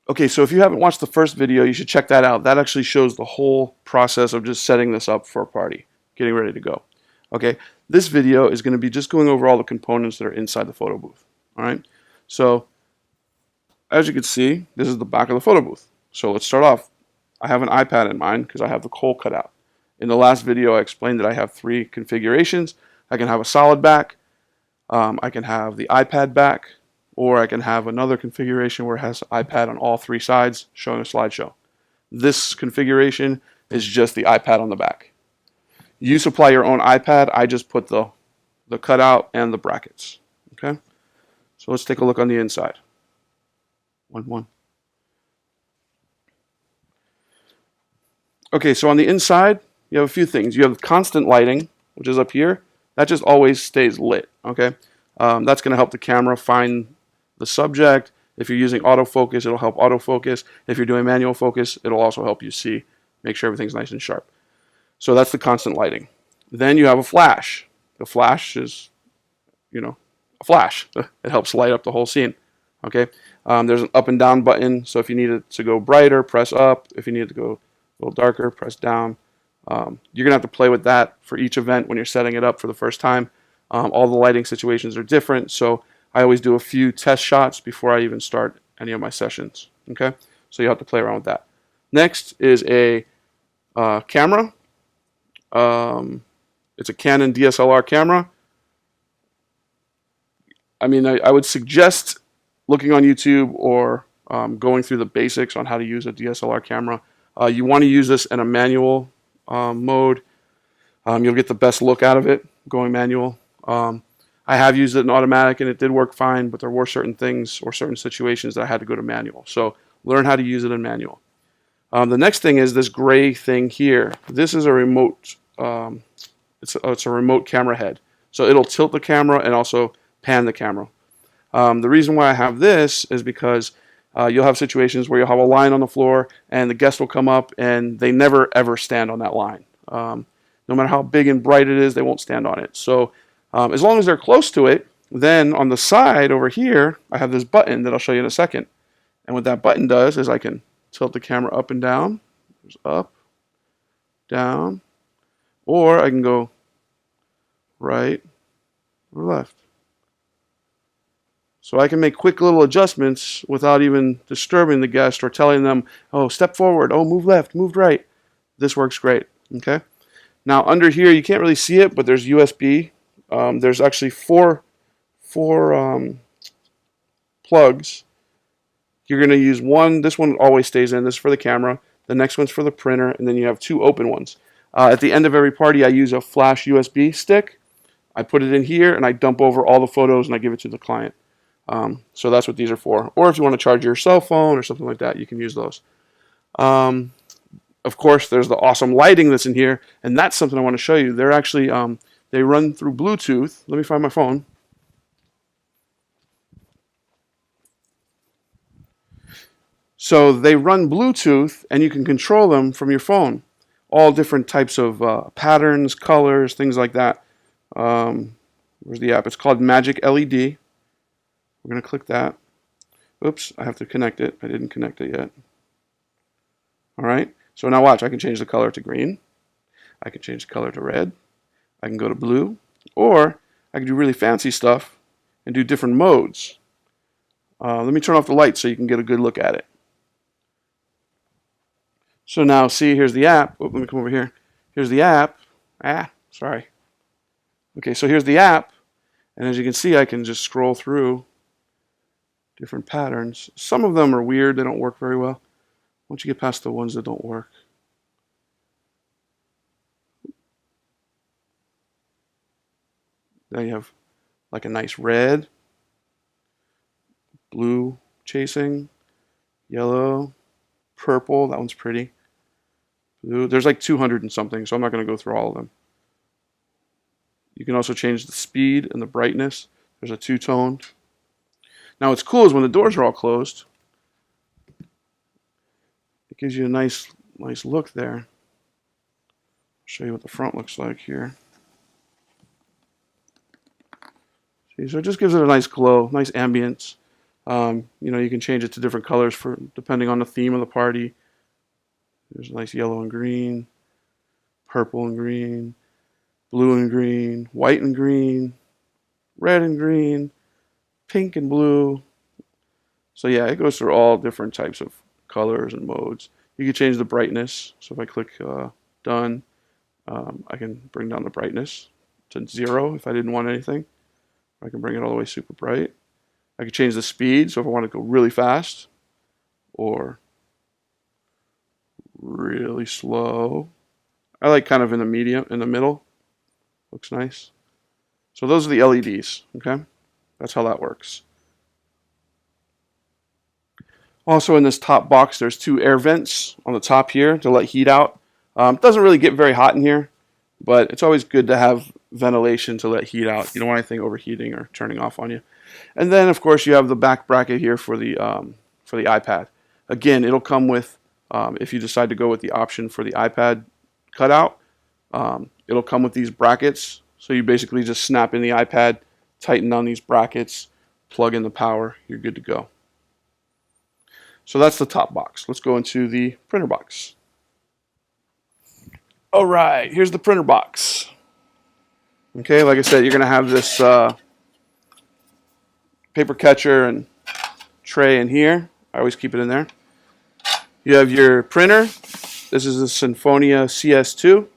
Okay, so if you haven't watched the first video, you should check that out. That actually shows the whole process of just setting this up for a party, getting ready to go. Okay, this video is going to be just going over all the components that are inside the photo booth. All right, so as you can see, this is the back of the photo booth. So let's start off. I have an iPad in mind because I have the hole cut out. In the last video, I explained that I have 3 configurations. I can have a solid back, I can have the iPad back, or I can have another configuration where it has iPad on all 3 sides showing a slideshow. This configuration is just the iPad on the back. You supply your own iPad. I just put the cutout and the brackets. Okay, so let's take a look on the inside. One. Okay, so on the inside, you have a few things. You have constant lighting, which is up here. That just always stays lit. Okay, that's going to help the camera find the subject. If you're using autofocus, it'll help autofocus. If you're doing manual focus, it'll also help you see, make sure everything's nice and sharp. So that's the constant lighting. Then you have a flash. The flash is, a flash. It helps light up the whole scene. Okay. There's an up and down button. So if you need it to go brighter, press up. If you need it to go a little darker, press down. You're going to have to play with that for each event when you're setting it up for the first time. All the lighting situations are different. So I always do a few test shots before I even start any of my sessions. Okay. So you have to play around with that. Next is a camera. It's a Canon DSLR camera. I mean, I would suggest looking on YouTube or going through the basics on how to use a DSLR camera. You want to use this in a manual mode. You'll get the best look out of it going manual. I have used it in automatic and it did work fine, but there were certain things or certain situations that I had to go to manual. So learn how to use it in manual. The next thing is this gray thing here. This is a remote. It's a remote camera head. So it'll tilt the camera and also pan the camera. The reason why I have this is because you'll have situations where you'll have a line on the floor and the guest will come up and they never ever stand on that line. No matter how big and bright it is, they won't stand on it. So as long as they're close to it, then on the side over here, I have this button that I'll show you in a second. And what that button does is I can tilt the camera up and down. There's up, down, or I can go right or left. So I can make quick little adjustments without even disturbing the guest or telling them, oh, step forward, oh, move left, move right. This works great, okay? Now under here, you can't really see it, but there's USB. There's actually four plugs. You're going to use one. This one always stays in. This is for the camera. The next one's for the printer, and then you have 2 open ones. At the end of every party, I use a flash USB stick. I put it in here, and I dump over all the photos, and I give it to the client. So that's what these are for. Or if you want to charge your cell phone or something like that, you can use those. Of course, there's the awesome lighting that's in here, and that's something I want to show you. They're actually, they run through Bluetooth. Let me find my phone. So they run Bluetooth, and you can control them from your phone. All different types of patterns, colors, things like that. Where's the app? It's called Magic LED. We're going to click that. Oops, I have to connect it. I didn't connect it yet. All right, so now watch. I can change the color to green. I can change the color to red. I can go to blue. Or I can do really fancy stuff and do different modes. Let me turn off the light so you can get a good look at it. So now, see, here's the app. Oh, let me come over here. Here's the app. Sorry. Okay, so here's the app. And as you can see, I can just scroll through different patterns. Some of them are weird. They don't work very well. Once you get past the ones that don't work. Now you have like a nice red, blue chasing, yellow, purple. That one's pretty. Blue. There's like 200 and something, so I'm not going to go through all of them. You can also change the speed and the brightness. There's a 2-tone. Now what's cool is when the doors are all closed, it gives you a nice look there. I'll show you what the front looks like here. See, so it just gives it a nice glow, nice ambience. You know, you can change it to different colors for depending on the theme of the party. There's a nice yellow and green, purple and green, blue and green, white and green, red and green, pink and blue. So yeah, it goes through all different types of colors and modes. You can change the brightness. So if I click done, I can bring down the brightness to 0 if I didn't want anything. I can bring it all the way super bright. I can change the speed, so if I want to go really fast or really slow. I like kind of in the medium, in the middle. Looks nice. So those are the LEDs, okay? That's how that works. Also in this top box, there's 2 air vents on the top here to let heat out. It doesn't really get very hot in here, but it's always good to have ventilation to let heat out. You don't want anything overheating or turning off on you. And then, of course, you have the back bracket here for the iPad. Again, it'll come with, if you decide to go with the option for the iPad cutout, it'll come with these brackets. So you basically just snap in the iPad, tighten on these brackets, plug in the power, you're good to go. So that's the top box. Let's go into the printer box. All right, here's the printer box. Okay, like I said, you're going to have this paper catcher and tray in here. I always keep it in there. You have your printer. This is a Sinfonia CS2.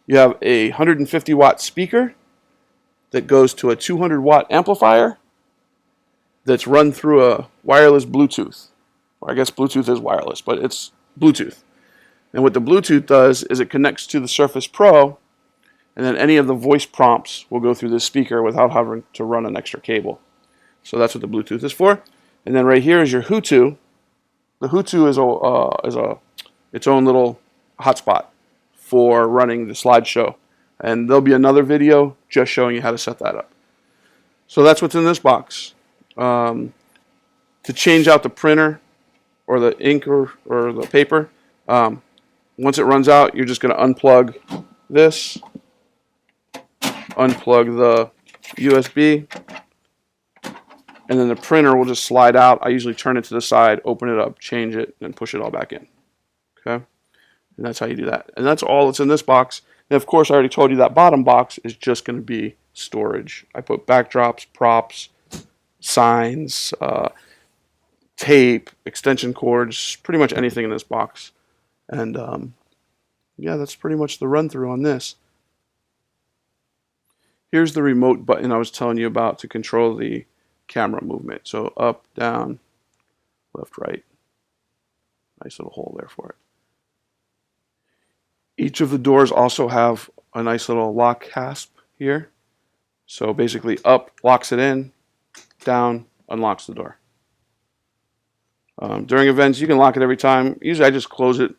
You have a 150 watt speaker that goes to a 200 watt amplifier that's run through a wireless Bluetooth. Or I guess Bluetooth is wireless, but it's Bluetooth. And what the Bluetooth does is it connects to the Surface Pro, and then any of the voice prompts will go through this speaker without having to run an extra cable. So that's what the Bluetooth is for. And then right here is your Hutu. The Hutu is its own little hotspot for running the slideshow. And there'll be another video just showing you how to set that up. So that's what's in this box. To change out the printer or the ink or the paper, once it runs out, you're just going to unplug this, unplug the USB, and then the printer will just slide out. I usually turn it to the side, open it up, change it, and push it all back in. Okay? And that's how you do that. And that's all that's in this box. And of course, I already told you that bottom box is just going to be storage. I put backdrops, props, signs, tape, extension cords, pretty much anything in this box. And yeah, that's pretty much the run through on this. Here's the remote button I was telling you about to control the camera movement. So up, down, left, right. Nice little hole there for it. Each of the doors also have a nice little lock hasp here. So basically up locks it in, down unlocks the door. During events, you can lock it every time. Usually I just close it.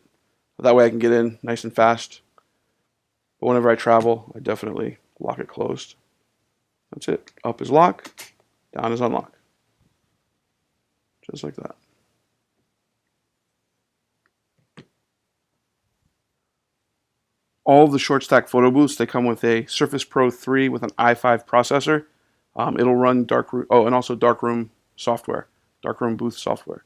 That way I can get in nice and fast. But whenever I travel, I definitely lock it closed. That's it. Up is lock, down is unlock. Just like that. All of the short stack photo booths, they come with a Surface Pro 3 with an i5 processor. It'll run darkroom, and also darkroom software, darkroom booth software.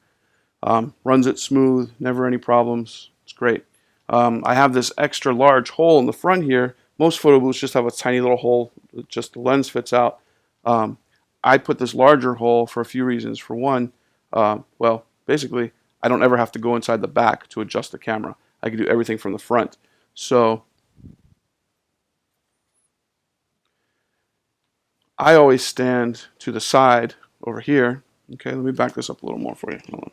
Runs it smooth, never any problems. It's great. I have this extra large hole in the front here. Most photo booths just have a tiny little hole, just the lens fits out. I put this larger hole for a few reasons. For one, well, basically, I don't ever have to go inside the back to adjust the camera. I can do everything from the front. So I always stand to the side over here. Okay, let me back this up a little more for you. Hold on.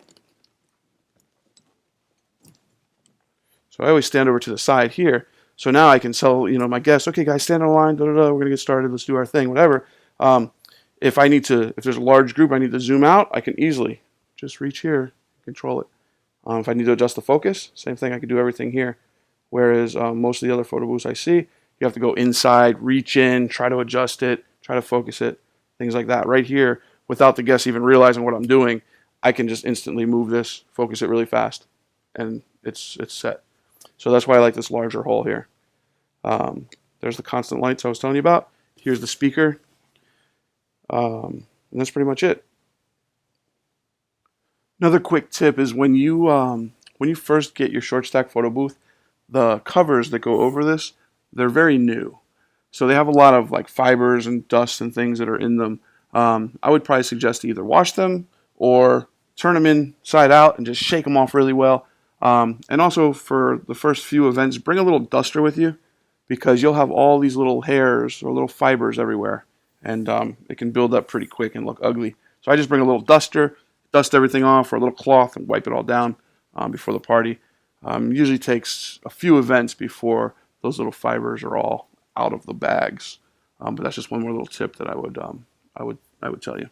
So I always stand over to the side here. So now I can tell, my guests, okay, guys, stand on the line. We're gonna get started. Let's do our thing, whatever. If there's a large group, I need to zoom out. I can easily just reach here, control it. If I need to adjust the focus, same thing. I can do everything here. Whereas most of the other photo booths I see, you have to go inside, reach in, try to adjust it, try to focus it, things like that. Right here, without the guests even realizing what I'm doing, I can just instantly move this, focus it really fast, and it's set. So that's why I like this larger hole here. There's the constant lights I was telling you about. Here's the speaker. And and that's pretty much it. Another quick tip is when you first get your short stack photo booth, the covers that go over this, they're very new. So they have a lot of like fibers and dust and things that are in them. I would probably suggest to either wash them or turn them inside out and just shake them off really well. And also for the first few events, bring a little duster with you because you'll have all these little hairs or little fibers everywhere, and it can build up pretty quick and look ugly. So I just bring a little duster, dust everything off, or a little cloth and wipe it all down before the party. Usually takes a few events before those little fibers are all out of the bags. But that's just one more little tip that I would tell you.